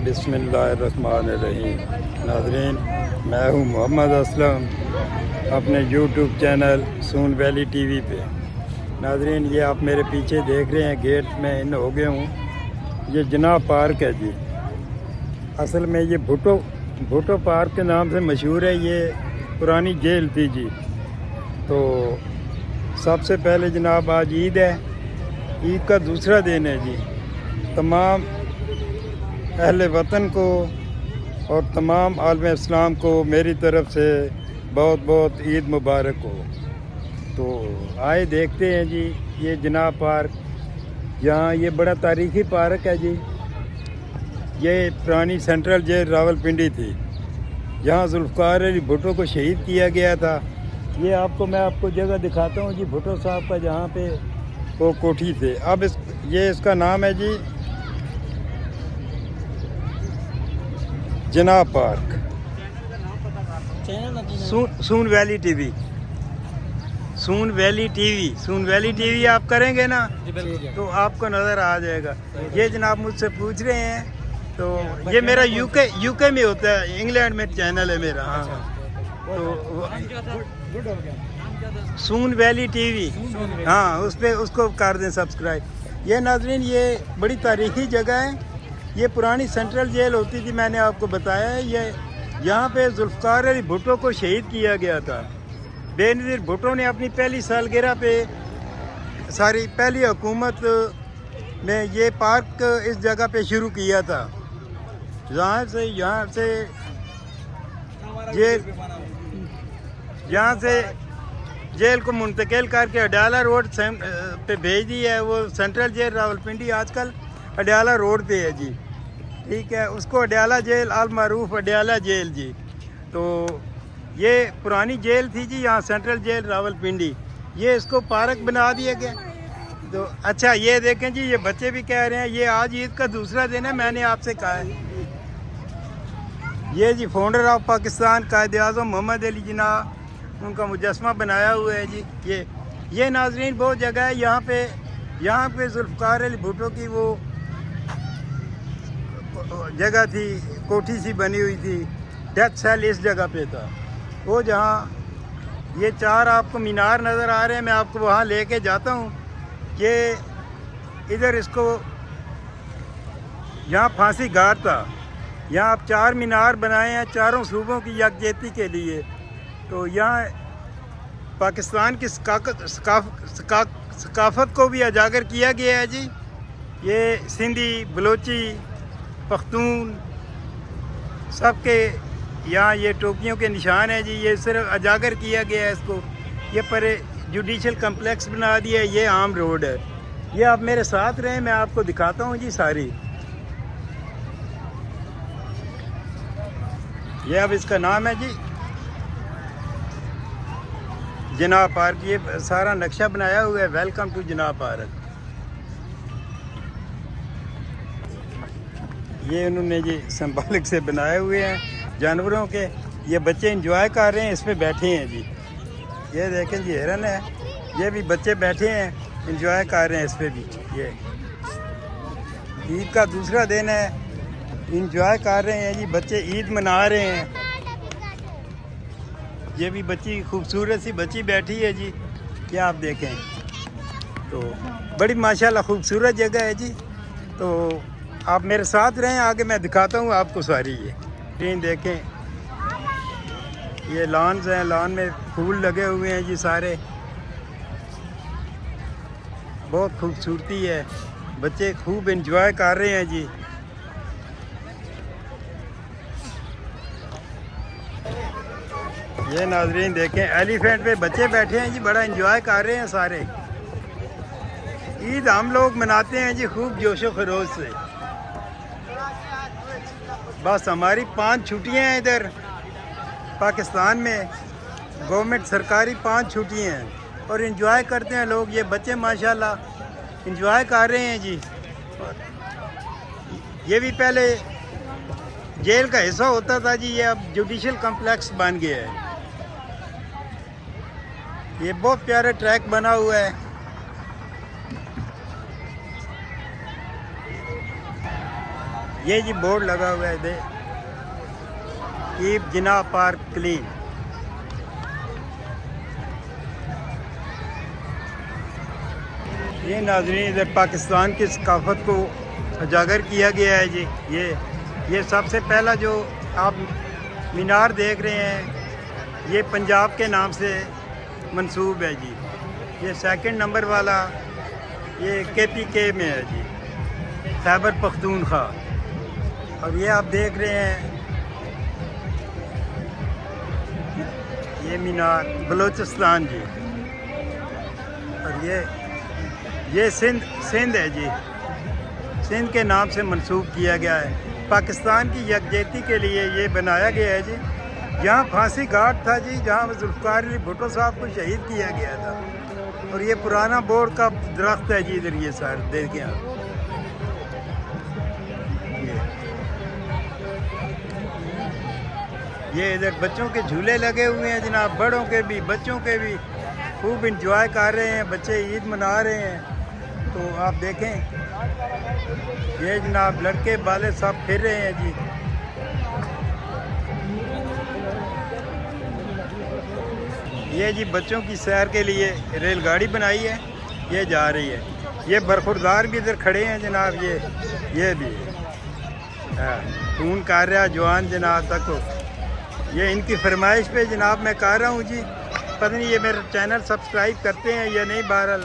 बिस्मिल्लाहिर्रहमानिर्रहीम। नाज़रीन, मैं हूँ मोहम्मद असलम अपने यूट्यूब चैनल सून वैली टीवी पे। नाज़रीन, ये आप मेरे पीछे देख रहे हैं, गेट में इन हो गया हूँ। ये जिना पार्क है जी। असल में ये भुट्टो पार्क के नाम से मशहूर है। ये पुरानी जेल थी जी। तो सबसे पहले जनाब आज ईद है, ईद का दूसरा दिन है जी। तमाम अहले वतन को और तमाम आलम इस्लाम को मेरी तरफ से बहुत बहुत ईद मुबारक हो। तो आए देखते हैं जी ये जिना पार्क। यहाँ ये बड़ा तारीख़ी पार्क है जी। ये पुरानी सेंट्रल जेल रावलपिंडी थी, जहाँ जुल्फ़िकार अली भुट्टो को शहीद किया गया था। ये मैं आपको जगह दिखाता हूँ जी, भुट्टो साहब का जहाँ पे वो कोठी थे। अब ये इसका नाम है जी जिना पार्क। सून वैली टीवी, सून वैली टीवी आप करेंगे ना तो आपको नज़र आ जाएगा। ये जनाब मुझसे पूछ रहे हैं, तो ये मेरा यूके में होता है, इंग्लैंड में चैनल है मेरा। हाँ, तो सून वैली टीवी, हाँ उस पर उसको कर दें सब्सक्राइब। ये नाज़रीन, ये बड़ी तारीख़ी जगह है। ये पुरानी सेंट्रल जेल होती थी, मैंने आपको बताया है। ये यहाँ पे जुल्फ़िकार अली भुट्टो को शहीद किया गया था। बेनज़ीर भुट्टो ने अपनी पहली सालगिरह पे पहली हुकूमत में ये पार्क इस जगह पे शुरू किया था। यहाँ से जेल को मुंतकिल करके अडयाला रोड पे भेज दी है। वो सेंट्रल जेल रावलपिंडी आजकल अडयाला रोड पे है जी, ठीक है। उसको अडयाला जेल अल मारूफ अडयाला जेल जी। तो ये पुरानी जेल थी जी, यहाँ सेंट्रल जेल रावलपिंडी। ये इसको पार्क बना दिया गया। तो अच्छा, ये देखें जी, ये बच्चे भी कह रहे हैं ये आज ईद का दूसरा दिन है। मैंने आपसे कहा है, ये जी फाउंडर ऑफ पाकिस्तान कायद आज़म मोहम्मद अली जिना, उनका मुजस्मा बनाया हुआ है जी। ये नाज़रीन बहुत जगह है यहाँ पे जुल्फ़िकार अली भुट्टो की वो जगह थी, कोठी सी बनी हुई थी। डेथ सेल इस जगह पे था। वो जहाँ ये चार आपको मीनार नज़र आ रहे हैं, मैं आपको वहाँ लेके जाता हूँ। ये इधर इसको यहाँ फांसी घाट था। यहाँ आप चार मीनार बनाए हैं चारों सूबों की यकजहती के लिए। तो यहाँ पाकिस्तान की सकाफत को भी उजागर किया गया है जी। ये सिंधी, बलोची, पख्तून सबके यहाँ ये टोपियों के निशान है जी। ये सिर्फ उजागर किया गया है इसको। ये पर जुडिशल कम्प्लेक्स बना दिया है। ये आम रोड है। ये आप मेरे साथ रहें, मैं आपको दिखाता हूँ जी सारी। ये अब इसका नाम है जी जिना पार्क। ये सारा नक्शा बनाया हुआ है, वेलकम टू जिना पार्क। ये उन्होंने जी सिंबॉलिक से बनाए हुए हैं जानवरों के। ये बच्चे इंजॉय कर रहे हैं, इस पे बैठे हैं जी। ये देखें जी, हिरन है। ये भी बच्चे बैठे हैं, इंजॉय कर रहे हैं इस पे भी। ये ईद का दूसरा दिन है, इंजॉय कर रहे हैं जी बच्चे, ईद मना रहे हैं। ये भी बच्ची, खूबसूरत सी बच्ची बैठी है जी। क्या आप देखें तो बड़ी माशाल्लाह खूबसूरत जगह है जी। तो आप मेरे साथ रहें, आगे मैं दिखाता हूँ आपको सारी। ये ट्रेन देखें, ये लॉन्स हैं, लॉन में फूल लगे हुए हैं जी सारे। बहुत खूबसूरती है, बच्चे खूब एंजॉय कर रहे हैं जी। ये नाजरीन देखें, एलिफेंट पे बच्चे बैठे हैं जी, बड़ा एंजॉय कर रहे हैं सारे। ईद हम लोग मनाते हैं जी खूब जोशो खरोश से। बस हमारी 5 छुट्टियां हैं इधर पाकिस्तान में, गवर्नमेंट सरकारी 5 छुट्टियां हैं और एंजॉय करते हैं लोग। ये बच्चे माशाल्लाह एंजॉय कर रहे हैं जी। ये भी पहले जेल का हिस्सा होता था जी, ये अब जुडिशल कम्प्लेक्स बन गया है। ये बहुत प्यारा ट्रैक बना हुआ है। ये जी बोर्ड लगा हुआ है इधर, कीप जिन्ना पार्क क्लीन। ये नाज़रीन इधर पाकिस्तान की सकाफत को उजागर किया गया है जी। ये सबसे पहला जो आप मीनार देख रहे हैं ये पंजाब के नाम से मंसूब है जी। ये सेकंड नंबर वाला ये KPK में है जी, खैबर पख्तूनख्वा। और ये आप देख रहे हैं ये मीनार बलूचिस्तान जी। और ये सिंध है जी, सिंध के नाम से मंसूब किया गया है। पाकिस्तान की यकजहती के लिए ये बनाया गया है जी। यहाँ फांसी घाट था जी, जहाँ जुल्फ़िकार अली भुट्टो साहब को शहीद किया गया था। और ये पुराना बोर्ड का दरख्त है जी इधर, ये सारे देखिए आप। ये इधर बच्चों के झूले लगे हुए हैं जनाब, बड़ों के भी बच्चों के भी खूब इंजॉय कर रहे हैं, बच्चे ईद मना रहे हैं। तो आप देखें ये जनाब लड़के वाले सब फिर रहे हैं जी। ये जी बच्चों की सैर के लिए रेलगाड़ी बनाई है, ये जा रही है। ये बरखुरदार भी इधर खड़े हैं जनाब, ये भी खून कर रहा जवान जनाब तक को। ये इनकी फरमाइश पे जनाब मैं कर रहा हूँ जी। पता नहीं ये मेरा चैनल सब्सक्राइब करते हैं या नहीं, बहरहाल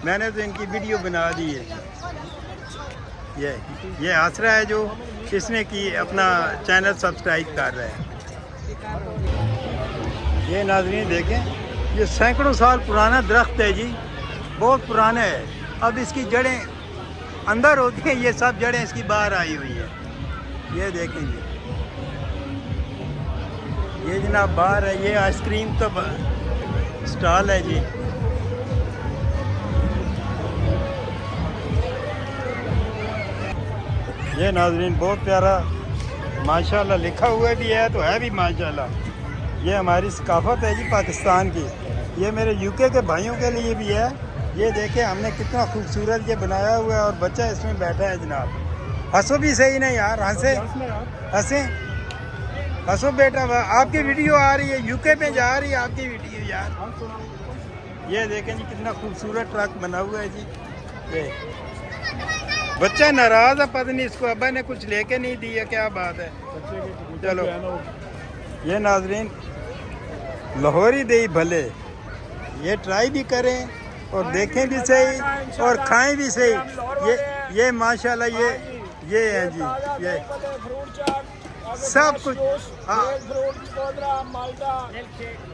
मैंने तो इनकी वीडियो बना दी है। ये आसरा है जो इसने की अपना चैनल सब्सक्राइब कर रहा है। ये नाज़रीन देखें, ये सैकड़ों साल पुराना दरख्त है जी, बहुत पुराना है। अब इसकी जड़ें अंदर होती हैं, ये सब जड़ें इसकी बाहर आई हुई है। ये देखें जी, ये जनाब बाहर है। ये आइसक्रीम तो स्टॉल है जी। ये नाज़रीन बहुत प्यारा माशाल्लाह लिखा हुआ भी है, तो है भी माशाल्लाह। ये हमारी सकाफत है जी पाकिस्तान की। ये मेरे UK के भाइयों के लिए भी है। ये देखें हमने कितना खूबसूरत ये बनाया हुआ है, और बच्चा इसमें बैठा है जनाब। हंसो भी सही नहीं यार, हंसो बेटा, आपकी वीडियो आ रही है, UK पे जा रही है आपकी वीडियो यार। ये देखें जी कितना खूबसूरत ट्रक बना हुआ है जी। ये बच्चा नाराज है, पता नहीं इसको अब्बा ने कुछ लेके नहीं दिया, क्या बात है। चलो ये नाज़रीन लाहौरी दही भले, ये ट्राई भी करें और देखें भी सही और खाएं भी सही। ये माशाल्लाह ये है जी, ये सब कुछ। हाँ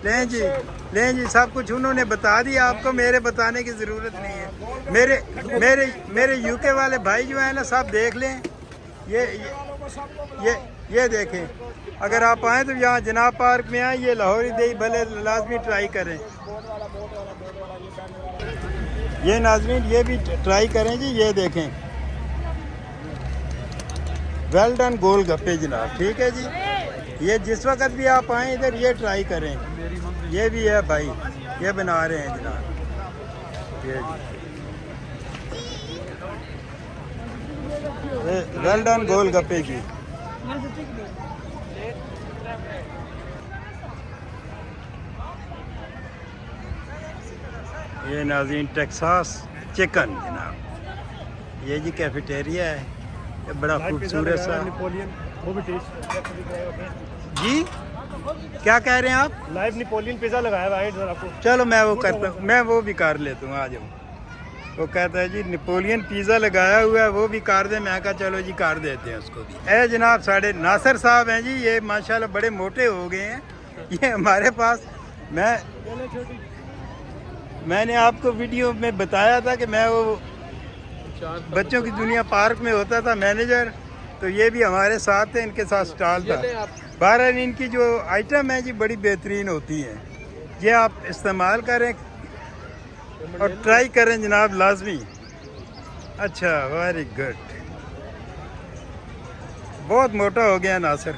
लें जी सब कुछ उन्होंने बता दिया आपको, मेरे बताने की ज़रूरत नहीं है। मेरे UK वाले भाई जो है ना सब देख लें। ये देखें, अगर आप आएँ तो यहाँ जिन्ना पार्क में आए, ये लाहौरी दही भले लाजमी ट्राई करें। ये नाज़रीन ये भी ट्राई करें जी। ये देखें वेल डन गोलगप्पे जनाब, ठीक है जी। ये जिस वक्त भी आप आएँ इधर ये ट्राई करें। ये भी है भाई, ये बना रहे हैं जनाब। ये वेल डन गोलगप्पे जी। ये नाज़रीन टेक्सास चिकन जनाब, ये जी कैफेटेरिया है, ये बड़ा खूबसूरत सा। वो भी टेस्ट जी क्या कह रहे हैं आप? लाइव नेपोलियन पिज़्ज़ा लगाया हुआ है इधर आपको। चलो मैं वो भी कर लेता हूँ, आ जाऊँ। वो कहता है जी नेपोलियन पिज़्ज़ा लगाया हुआ है, वो भी कर दे। मैं कहा चलो जी कर देते हैं उसको भी। ए जनाब साढ़े नासिर साहब हैं जी, ये माशाल्लाह बड़े मोटे हो गए हैं। ये हमारे पास मैंने आपको वीडियो में बताया था कि मैं वो बच्चों की दुनिया पार्क में होता था मैनेजर, तो ये भी हमारे साथ थे, इनके साथ स्टॉल था। बहरहाल इनकी जो आइटम है जी बड़ी बेहतरीन होती है, ये आप इस्तेमाल करें और ट्राई करें जनाब लाजमी। अच्छा वेरी गुड, बहुत मोटा हो गया नासिर।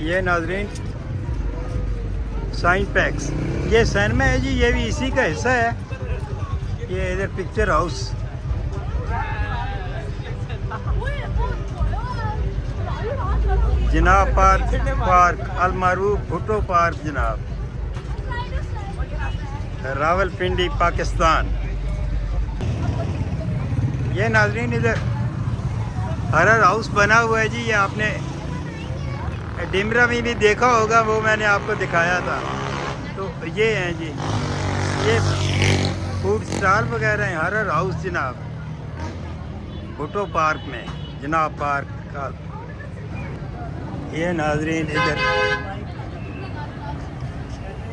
ये नाजरीन साइन पैक्स, ये सिनेमा है जी, ये भी इसी का हिस्सा है। ये इधर पिक्चर हाउस, जनाब पार्क अलमारूफ भुट्टो पार्क जनाब, रावलपिंडी पाकिस्तान। ये नाजरीन इधर हरर हाउस बना हुआ है जी, ये आपने डिमरा में भी देखा होगा, वो मैंने आपको दिखाया था। तो ये हैं जी, ये फूड स्टॉल वगैरह हैं, हरर हाउस जनाब, भुट्टो पार्क में जनाब पार्क का। ये नाजरीन इधर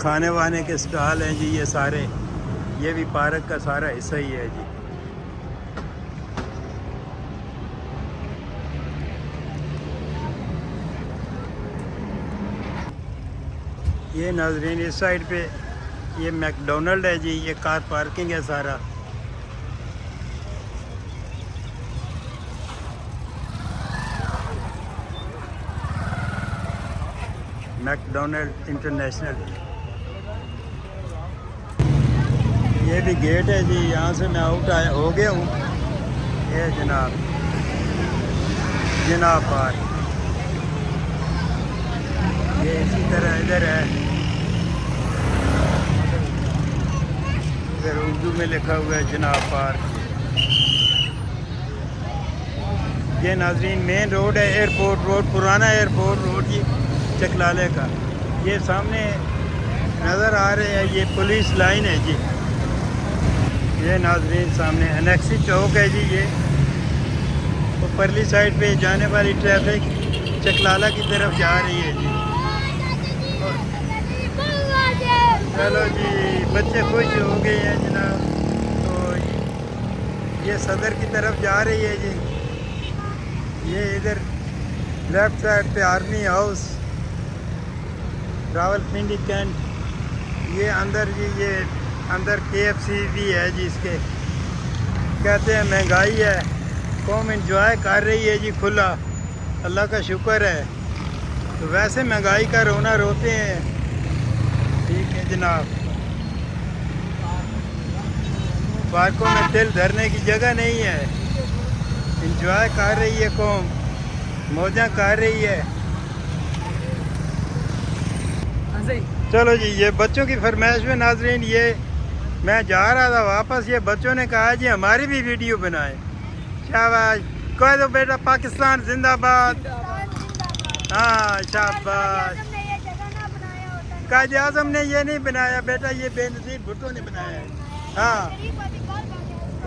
खाने वाने के स्टॉल हैं जी, ये सारे, ये भी पार्क का सारा हिस्सा ही है जी। ये नाजरीन इस साइड पे ये मैकडोनल्ड है जी, ये कार पार्किंग है सारा। मैकडोनल्ड इंटरनेशनल, ये भी गेट है जी, यहाँ से मैं आउट हो गया हूँ। ये जनाब पार्क, ये इसी तरह इधर है, इधर उर्दू में लिखा हुआ है जनाब पार्क। ये नाजरीन मेन रोड है, एयरपोर्ट रोड, पुराना एयरपोर्ट रोड जी चकलाले का। ये सामने नज़र आ रहे हैं, ये पुलिस लाइन है जी। ये नाजरीन सामने अनेक्सी चौक है जी, ये ऊपरली साइड पे जाने वाली ट्रैफिक चकलाला की तरफ जा रही है जी। चलो जी, बच्चे खुश हो गए हैं जनाब। तो ये सदर की तरफ जा रही है जी। ये इधर लेफ्ट साइड पे आर्मी हाउस, रावलपिंडी कैंट। ये अंदर जी, ये अंदर KFC भी है जी। इसके कहते हैं महंगाई है, कौम एंजॉय कर रही है जी खुला, अल्लाह का शुक्र है। तो वैसे महंगाई का रोना रोते हैं, ठीक है जनाब। पार्कों में दिल धरने की जगह नहीं है, एंजॉय कर रही है कौम, मौजा कर रही है। चलो जी, ये बच्चों की फरमाइश में नाजरीन, ये मैं जा रहा था वापस, ये बच्चों ने कहा जी हमारी भी वीडियो बनाए। शाबाश, कह दो बेटा पाकिस्तान जिंदाबाद। हाँ शाबाश। कायदे आज़म ने ये नहीं बनाया बेटा, ये बेनज़ीर भुट्टो ने बनाया है। हाँ,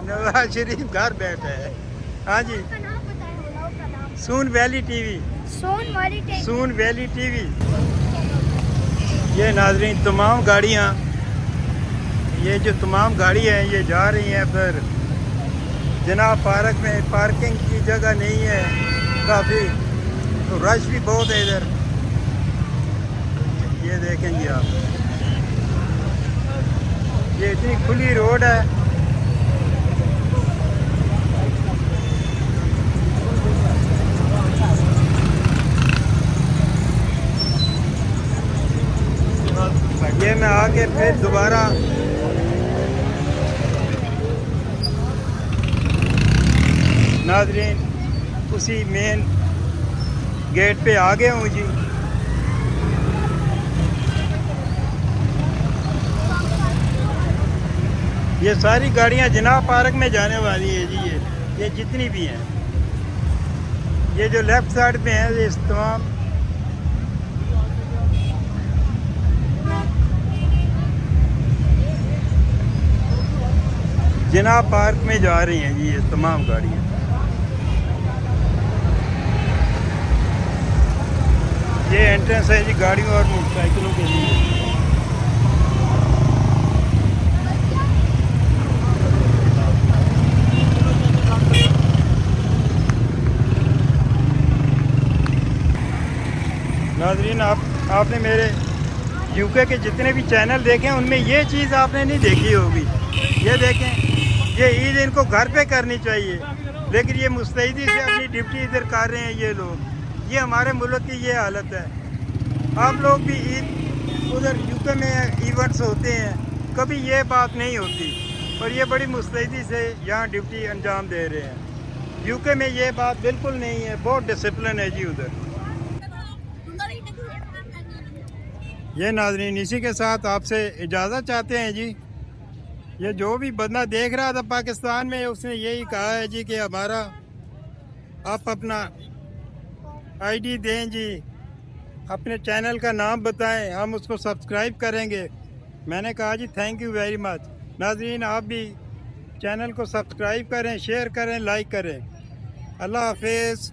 नवाज शरीफ घर बैठा है। हाँ जी, सून वैली टीवी, सून वैली टीवी। ये नाजरीन तमाम गाड़ियाँ, ये जो तमाम गाड़ी हैं ये जा रही हैं फिर जनाब पार्क में। पार्किंग की जगह नहीं है काफ़ी, तो रश भी बहुत है इधर। ये देखेंगे आप, ये इतनी खुली रोड है। ये मैं आके फिर दोबारा नाजरीन उसी मेन गेट पे आ गया हूँ जी। ये सारी गाड़ियाँ जनाब पार्क में जाने वाली है जी। ये जितनी भी हैं, ये जो लेफ्ट साइड पे हैं, ये तमाम जनाब पार्क में जा रही हैं जी, ये तमाम गाड़ियाँ। ये एंट्रेंस है जी गाड़ियों और मोटरसाइकिलों के लिए। नाजरीन, आपने मेरे यूके के जितने भी चैनल देखे हैं उनमें ये चीज़ आपने नहीं देखी होगी। ये देखें, ये ईद इनको घर पे करनी चाहिए, लेकिन ये मुस्तैदी से अपनी ड्यूटी इधर कर रहे हैं ये लोग। ये हमारे मुल्क की ये हालत है। आप लोग भी ईद उधर यूके में इवेंट्स होते हैं, कभी ये बात नहीं होती, और ये बड़ी मुस्तैदी से यहाँ ड्यूटी अंजाम दे रहे हैं। यूके में ये बात बिल्कुल नहीं है, बहुत डिसिप्लिन है जी उधर। ये नाजरीन इसी के साथ आपसे इजाज़त चाहते हैं जी। ये जो भी बंदा देख रहा था पाकिस्तान में, उसने यही कहा है जी कि हमारा आप अपना आईडी दें जी, अपने चैनल का नाम बताएं, हम उसको सब्सक्राइब करेंगे। मैंने कहा जी थैंक यू वेरी मच। नाजरीन आप भी चैनल को सब्सक्राइब करें, शेयर करें, लाइक करें। अल्लाह हाफिज़।